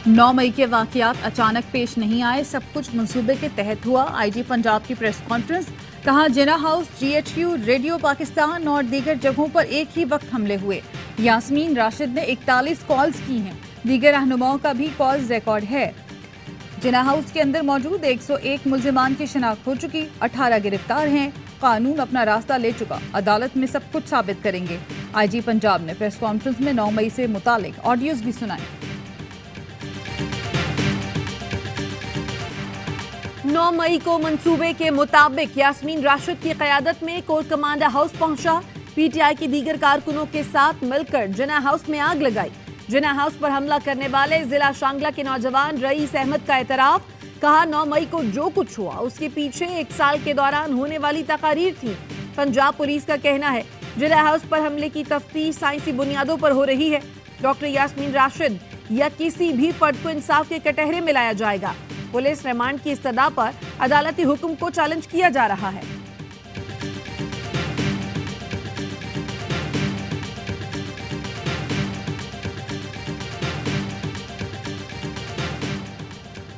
9 मई के वाकयात अचानक पेश नहीं आए, सब कुछ मंसूबे के तहत हुआ। आईजी पंजाब की प्रेस कॉन्फ्रेंस, कहा जिना हाउस, GHQ, रेडियो पाकिस्तान और दीगर जगहों पर एक ही वक्त हमले हुए। यास्मीन राशिद ने 41 कॉल्स की हैं, दीगर रहनुमाओं का भी कॉल्स रिकॉर्ड है। जिना हाउस के अंदर मौजूद 101 मुल्जिमान की शिनाख्त हो चुकी, 18 गिरफ्तार हैं। कानून अपना रास्ता ले चुका, अदालत में सब कुछ साबित करेंगे। आईजी पंजाब ने प्रेस कॉन्फ्रेंस में 9 मई से मुतालिक ऑडियोज भी सुनाए। 9 मई को मंसूबे के मुताबिक यास्मीन राशिद की क़यादत में कोर कमांडर हाउस पहुंचा। PTI की दीगर कारकुनों के साथ मिलकर जिना हाउस में आग लगाई। जिना हाउस पर हमला करने वाले जिला शांगला के नौजवान रईस अहमद का एतराफ, कहा 9 मई को जो कुछ हुआ उसके पीछे 1 साल के दौरान होने वाली तकारीर थी। पंजाब पुलिस का कहना है जिना हाउस पर हमले की तफ्तीश साइंसी बुनियादों पर हो रही है। डॉक्टर यास्मीन राशिद या किसी भी फर्द को इंसाफ के कटहरे में लाया जाएगा। पुलिस रिमांड की इस्तदा पर अदालती हुक्म को चैलेंज किया जा रहा है।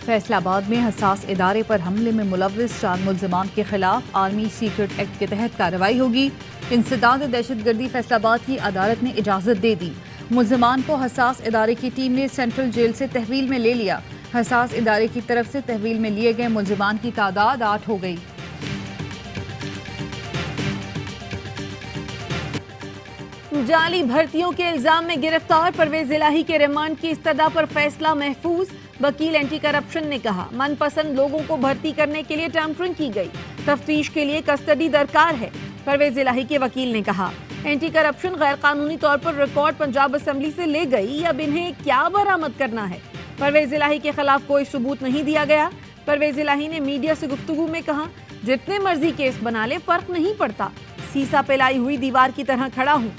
फैसलाबाद में हसास इदारे पर हमले में मुलव्विस 4 मुल्जिमान के खिलाफ आर्मी सीक्रेट एक्ट के तहत कार्रवाई होगी। इंसदाद दहशतगर्दी फैसलाबाद की अदालत ने इजाजत दे दी। मुल्जिमान को हसास इदारे की टीम ने सेंट्रल जेल से तहवील में ले लिया। हसास इदारे की तरफ से तहवील में लिए गए मुल्जिमान की तादाद 8 हो गई। जाली भर्तियों के इल्जाम में गिरफ्तार परवेज इलाही के रिमांड की इस्तदा पर फैसला महफूज। वकील एंटी करप्शन ने कहा मनपसंद लोगों को भर्ती करने के लिए टैंपरिंग की गई, तफ्तीश के लिए कस्टडी दरकार है। परवेज इलाही के वकील ने कहा एंटी करप्शन गैर कानूनी तौर पर रिकॉर्ड पंजाब असेंबली से ले गई, अब इन्हें क्या बरामद करना है। परवेज इलाही के खिलाफ कोई सबूत नहीं दिया गया। परवेज इलाही ने मीडिया से गुफ्तगू में कहा जितने मर्जी केस बना ले फर्क नहीं पड़ता, सीसा पे लाई हुई दीवार की तरह खड़ा हूं।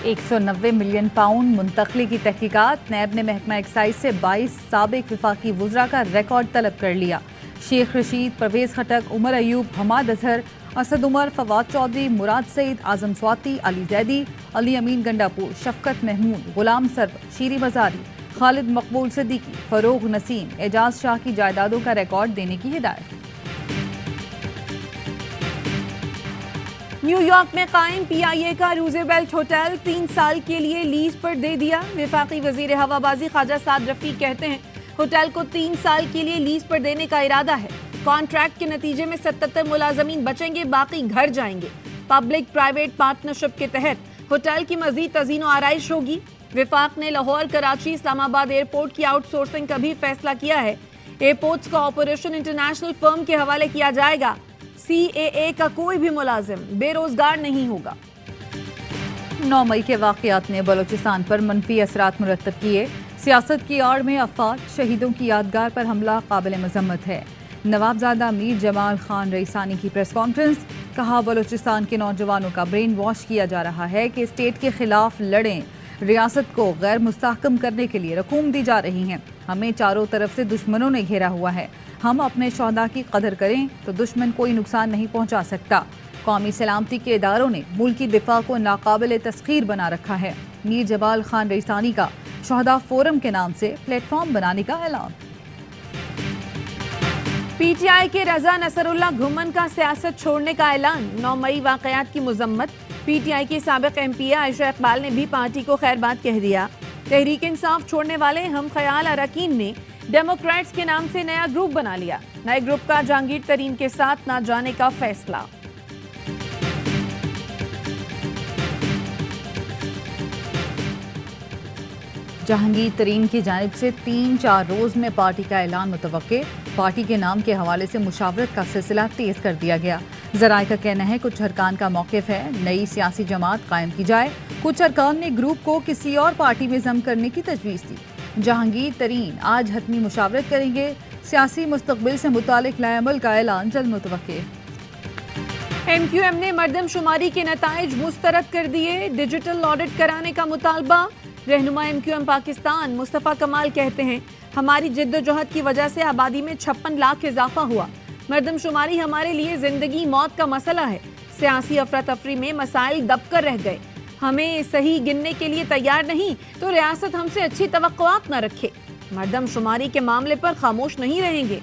190 मिलियन पाउंड मुंतकली की तहकीकात। नैब ने महकमा एक्साइज से 22 साबिक वफाकी वुज़रा का रिकॉर्ड तलब कर लिया। शेख रशीद, परवेज खटक, उमर अयूब, हमाद अजहर, असद उमर, फवाद चौधरी, मुराद सईद, आजम स्वाति, अली जैदी, अली अमीन गंडापुर, शफकत महमूद, गुलाम सरवर, शीरी मजारी, खालिद मकबूल सिद्दीकी, फरोग नसीम, एजाज शाह की जायदादों का रिकॉर्ड देने की हिदायत। न्यूयॉर्क में कायम PIA का रूज़वेल्ट होटल 3 साल के लिए लीज पर दे दिया। वफाकी वजीर हवाबाजी ख्वाजा साद रफीक कहते हैं होटल को 3 साल के लिए लीज पर देने का इरादा है। कॉन्ट्रैक्ट के नतीजे में 77 मुलाजमीन बचेंगे, बाकी घर जाएंगे। पब्लिक प्राइवेट पार्टनरशिप के तहत होटल की मजीद तज़ीन और आराइश होगी। विफाक ने लाहौर, कराची, इस्लामाबाद एयरपोर्ट की आउटसोर्सिंग का भी फैसला किया है। एयरपोर्ट्स का ऑपरेशन इंटरनेशनल फर्म के हवाले किया जाएगा। CAA का कोई भी मुलाजिम बेरोजगार नहीं होगा। 9 मई के वाकयात ने बलोचिस्तान पर मनफी असरात मुरतब किए। सियासत की आड़ में अफवाद, शहीदों की यादगार पर हमला काबिल मजम्मत है। नवाबजादा मीर जमाल खान रईसानी की प्रेस कॉन्फ्रेंस, कहा बलोचिस्तान के नौजवानों का ब्रेन वॉश किया जा रहा है कि स्टेट के खिलाफ लड़ें। रियासत को गैर मुस्तहकम करने के लिए रकूम दी जा रही हैं। हमें चारों तरफ से दुश्मनों ने घेरा हुआ है। हम अपने शोहदा की कदर करें तो दुश्मन कोई नुकसान नहीं पहुंचा सकता। कौमी सलामती के इदारों ने मुल्की दिफा को नाकाबिल तस्खीर बना रखा है। मीर जमाल खान रईसानी का शोहदा फोरम के नाम से प्लेटफॉर्म बनाने का ऐलान। PTI के रजा नसरुल्लाह घुमन का सियासत छोड़ने का ऐलान। 9 मई वाकयात की मजम्मत। PTI की साबिक MP आयशा इकबाल ने भी पार्टी को खैरबाद कह दिया। तहरीक इंसाफ छोड़ने वाले हम ख्याल अरकान ने डेमोक्रेट्स के नाम से नया ग्रुप बना लिया। नए ग्रुप का जहांगीर तरीन के साथ ना जाने का फैसला। जहांगीर तरीन की जानिब से 3-4 रोज में पार्टी का ऐलान मुतवक्के। पार्टी के नाम के हवाले से मुशावरत का सिलसिला तेज कर दिया गया। ज़राए का कहना है कुछ अरकान का मौक़िफ़ है नई सियासी जमात कायम की जाए। कुछ अरकान ने ग्रुप को किसी और पार्टी में ज़म करने की तजवीज़ दी। जहांगीर तरीन आज हतमी मुशावरत करेंगे। सियासी मुस्तक़बिल से मुतालिक लाएअमल का ऐलान जल्द मुतवक्के। MQM ने मरदमशुमारी के नताइज मुस्तरद कर दिए। डिजिटल ऑडिट कराने का मुतालबा। रहनुमा MQM पाकिस्तान मुस्तफ़ा कमाल कहते हैं हमारी जिद्दोजहद की वजह से आबादी में 56 लाख इजाफा हुआ। मरदम शुमारी हमारे लिए जिंदगी मौत का मसला है। सियासी अफरा तफरी में मसाइल दबकर रह गए। हमें सही गिनने के लिए तैयार नहीं तो रियासत हमसे अच्छी तवक्कुआत न रखे। मरदम शुमारी के मामले पर खामोश नहीं रहेंगे।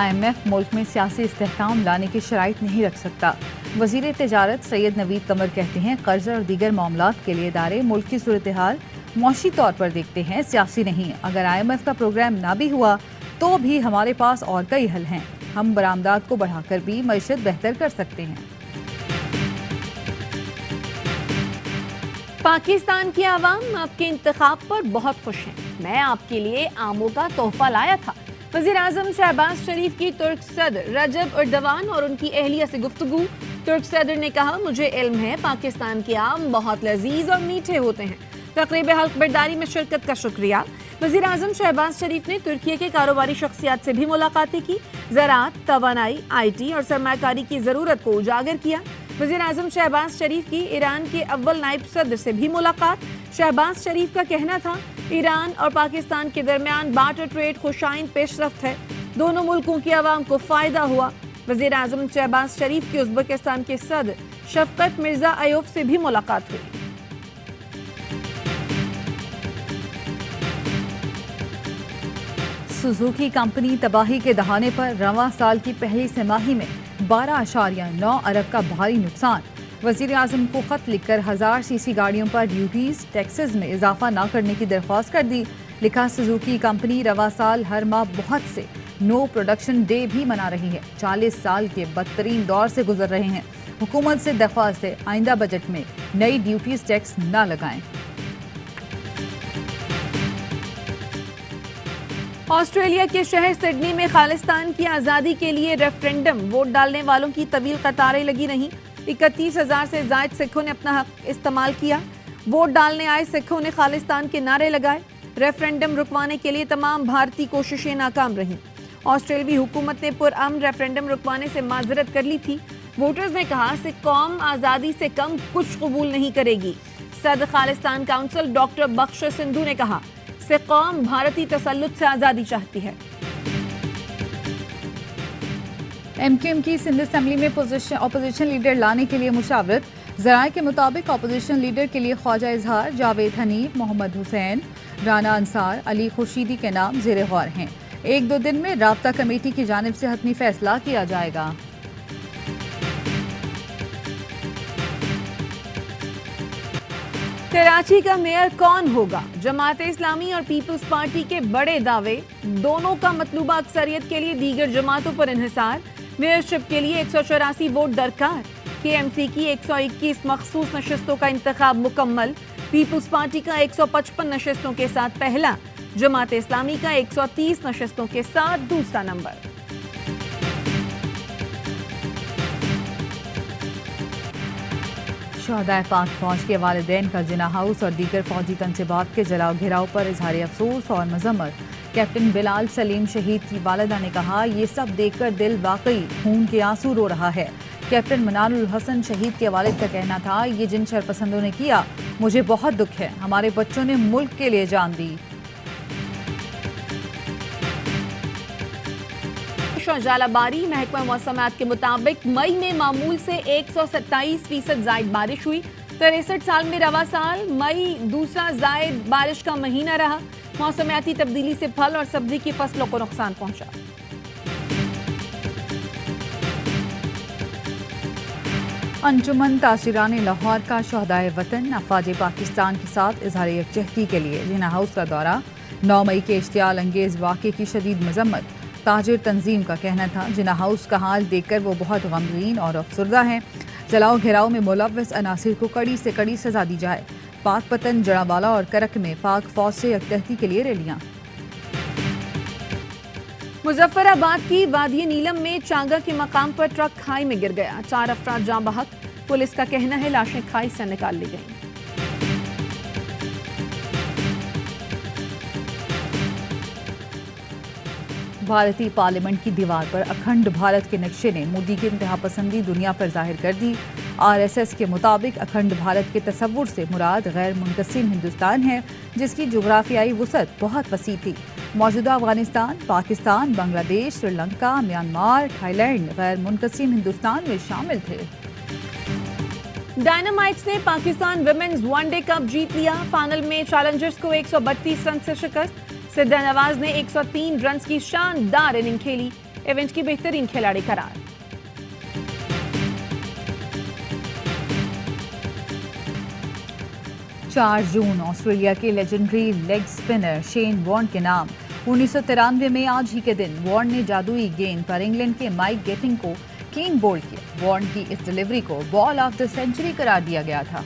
IMF मुल्क में सियासी इस्तेहकाम लाने की शराइत नहीं रख सकता। वज़ीर तिजारत सैयद नवीद कमर कहते हैं, कर्जा और दीगर मामलात के लिए इदारे मुल्क की सूरत हाल मौशी तौर पर देखते हैं, सियासी नहीं। अगर IMF का प्रोग्राम ना भी हुआ तो भी हमारे पास और कई हल हैं। हम बरामदात को बढ़ाकर भी मईशत बेहतर कर सकते हैं। पाकिस्तान की आवाम आपके इंतखाब पर बहुत खुश हैं। मैं आपके लिए आमों का तोहफा लाया था। वज़ीर आज़म शहबाज शरीफ की तुर्क सदर रजब अर्दवान और उनकी अहलिया से गुफ्तगू। तुर्क सदर ने कहा, मुझे इल्म है पाकिस्तान के आम बहुत लजीज और मीठे होते हैं। तकरीब हल्क बर्दारी में शिरकत का शुक्रिया। वज़ीर आज़म शहबाज शरीफ ने तुर्की के कारोबारी शख्सियात से भी मुलाकातें की। ज़राअत, तवानाई, IT और सरमाकारी की ज़रूरत को उजागर किया। वज़ीर आज़म शहबाज शरीफ की ईरान के अव्वल नायब सदर से भी मुलाकात। शहबाज शरीफ का कहना था, ईरान और पाकिस्तान के दरमियान बार्टर ट्रेड खुशाइन पेशरफ्त है। दोनों मुल्कों की आवाम को फ़ायदा हुआ। वज़ीर आज़म शहबाज शरीफ की उज़्बेकिस्तान के सदर शफकत मिर्ज़ा अयूब से भी मुलाकात हुई। सुजुकी कंपनी तबाही के दहाने पर रवां साल की पहली तिमाही में 12.9 अरब का भारी नुकसान। वज़ीर आज़म को खत लिखकर 1000 सीसी गाड़ियों पर ड्यूटीज टैक्सेस में इजाफा न करने की दरख्वास्त कर दी। लिखा, सुजुकी कंपनी रवां साल हर माह बहुत से नो प्रोडक्शन डे भी मना रही है। 40 साल के बदतरीन दौर से गुजर रहे हैं। हुकूमत से दरख्वास्त है, आइंदा बजट में नई ड्यूटीज टैक्स न लगाएं। ऑस्ट्रेलिया के शहर सिडनी में खालिस्तान की आज़ादी के लिए रेफरेंडम वोट डालने वालों की तवील कतारें लगी रहीं। 31,000 से ज़ायद सिखों ने अपना हक इस्तेमाल किया। वोट डालने आए सिखों ने खालिस्तान के नारे लगाए। रेफरेंडम रुकवाने के लिए तमाम भारतीय कोशिशें नाकाम रहीं। ऑस्ट्रेलियाई हुकूमत ने पुरअमन रेफरेंडम रुकवाने से माजरत कर ली थी। वोटर्स ने कहा, सिख कौम आज़ादी से कम कुछ कबूल नहीं करेगी। सदर खालिस्तान काउंसिल डॉक्टर बख्श सिंधु ने कहा, सिख कौम भारतीय तसल्लुत से आज़ादी चाहती है। MQM की सिंध असम्बली में अपोजिशन लीडर लाने के लिए मुशावरत। ज़राए के मुताबिक अपोजिशन लीडर के लिए ख्वाजा इजहार, जावेद हनीफ, मोहम्मद हुसैन, राना अंसार, अली खुर्शीदी के नाम ज़ेर गौर हैं। 1-2 दिन में राब्ता कमेटी की जानिब से हतमी फैसला किया जाएगा। कराची का मेयर कौन होगा? जमात इस्लामी और पीपल्स पार्टी के बड़े दावे। दोनों का मतलूबा अक्सरियत के लिए दीगर जमातों पर इन्हिसार। मेयरशिप के लिए 184 वोट दरकार। KMC की 121 मखसूस नशिस्तों का इंतखाब मुकम्मल। पीपल्स पार्टी का 155 नशिस्तों के साथ पहला, जमात इस्लामी का 130 नशिस्तों के साथ दूसरा नंबर। शहदाए पाक फौज के वालिदैन का जिना हाउस और दीगर फौजी तनसीबात के जलाओ घिराव पर इजहार अफसोस और मजम्मत। कैप्टन बिलाल सलीम शहीद की वालिदा ने कहा, ये सब देखकर दिल वाकई खून के आंसू रो रहा है। कैप्टन मनारुल हसन शहीद के वालिद का कहना था, ये जिन शरपसंदों ने किया मुझे बहुत दुख है। हमारे बच्चों ने मुल्क के लिए जान दी। जालाबारी महकमा मौसमात के मुताबिक मई में मामूल से 127% जायद बारिश हुई। 63 साल में रवा साल मई दूसरा जायद बारिश का महीना रहा। मौसमियाती तब्दीली से फल और सब्जी की फसलों को नुकसान पहुंचा। अंजुमन तासिरान लाहौर का शहदाए वतन अफवाज पाकिस्तान के साथ इजहार यकजहती के लिए जिना हाउस का दौरा। 9 मई के इश्तियाल अंगेज वाक़े की शदीद मजम्मत। ताजिर तंजीम का कहना था, जिना हाउस का हाल देखकर वो बहुत गमगीन और अफसरदा हैं। जलाओ घेराव में मुलव्वस अनासिर को कड़ी से कड़ी सजा दी जाए। पाक पतन, जड़ावाला और करक में पाक फौज से यकजहती के लिए रैलियां। मुजफ्फराबाद की वादी नीलम में चांगा के मकाम पर ट्रक खाई में गिर गया। 4 अफराद जाँ बहक। पुलिस का कहना है लाशें खाई से निकाल ली गईं। भारतीय पार्लियामेंट की दीवार पर अखंड भारत के नक्शे ने मोदी की इंतहा पसंदी दुनिया पर जाहिर कर दी। RSS کے مطابق اکھنڈ بھارت کے تصور سے مراد غیر منقسم ہندوستان ہے، جس کی جغرافیائی وسعت بہت وسیع تھی۔ موجودہ افغانستان، پاکستان، بنگلہ دیش، Sri Lanka, Myanmar, Thai land غیر منقسم ہندوستان میں شامل تھے۔ ڈائنامائٹس نے Pakistan women's one day cup جیت لیا۔ فائنل میں چیلنجرز کو 132 رن سے شکست۔ سدھا نواز نے 103 رنز کی شاندار اننگ کھیلی، ایونٹ کی بہترین کھلاڑی قرار۔ 4 جون آسٹریلیا کے legendary leg spinner Shane Warne کے نام۔ 1993 میں آج ہی کے دن وارن نے جادوئی گیند پر انگلینڈ کے مائک گیٹنگ کو کلین بولڈ کیا۔ وارن کی اس ڈیلیوری کو بال آف دی سینچری قرار دیا گیا تھا۔